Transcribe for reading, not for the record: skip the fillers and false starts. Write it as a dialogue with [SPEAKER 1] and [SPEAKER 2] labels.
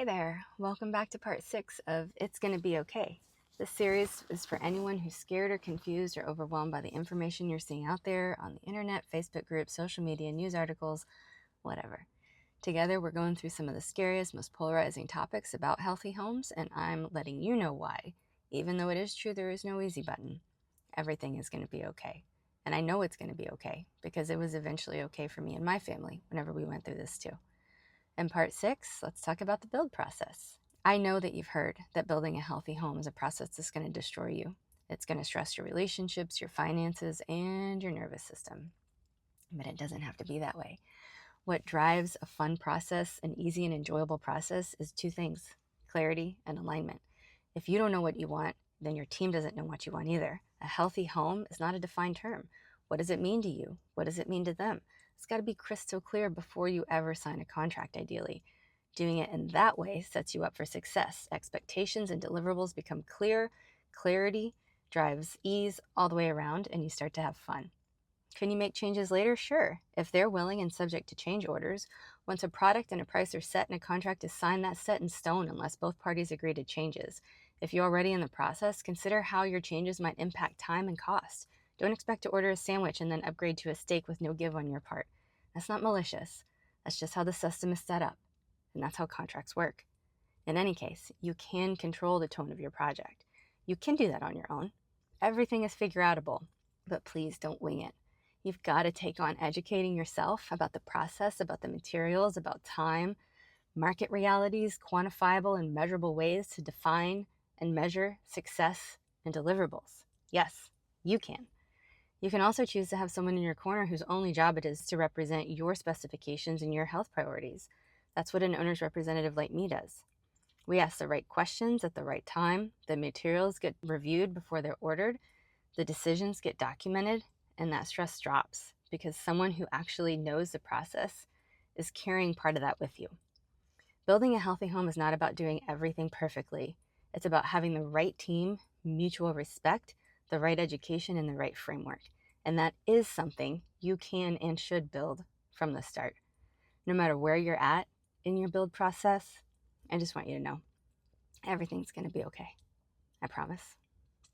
[SPEAKER 1] Hey there, welcome back to part 6 of It's Gonna Be Okay. This series is for anyone who's scared or confused or overwhelmed by the information you're seeing out there on the internet, Facebook groups, social media, news articles, whatever. Together, we're going through some of the scariest, most polarizing topics about healthy homes, and I'm letting you know why. Even though it is true there is no easy button, everything is going to be okay. And I know it's going to be okay because it was eventually okay for me and my family whenever we went through this too. In part 6, let's talk about the build process. I know that you've heard that building a healthy home is a process that's going to destroy you. It's going to stress your relationships, your finances, and your nervous system. But it doesn't have to be that way. What drives a fun process, an easy and enjoyable process, is two things: clarity and alignment. If you don't know what you want, then your team doesn't know what you want either. A healthy home is not a defined term. What does it mean to you? What does it mean to them? It's got to be crystal clear before you ever sign a contract, ideally. Doing it in that way sets you up for success. Expectations and deliverables become clear. Clarity drives ease all the way around, and you start to have fun. Can you make changes later? Sure, if they're willing and subject to change orders. Once a product and a price are set and a contract is signed, that's set in stone unless both parties agree to changes. If you're already in the process, consider how your changes might impact time and cost. Don't expect to order a sandwich and then upgrade to a steak with no give on your part. That's not malicious. That's just how the system is set up, and that's how contracts work. In any case, you can control the tone of your project. You can do that on your own. Everything is figure outable, but please don't wing it. You've got to take on educating yourself about the process, about the materials, about time, market realities, quantifiable and measurable ways to define and measure success and deliverables. Yes, you can. You can also choose to have someone in your corner whose only job it is to represent your specifications and your health priorities. That's what an owner's representative like me does. We ask the right questions at the right time, the materials get reviewed before they're ordered, the decisions get documented, and that stress drops because someone who actually knows the process is carrying part of that with you. Building a healthy home is not about doing everything perfectly. It's about having the right team, mutual respect, the right education, and the right framework. And that is something you can and should build from the start. No matter where you're at in your build process, I just want you to know everything's going to be okay. I promise.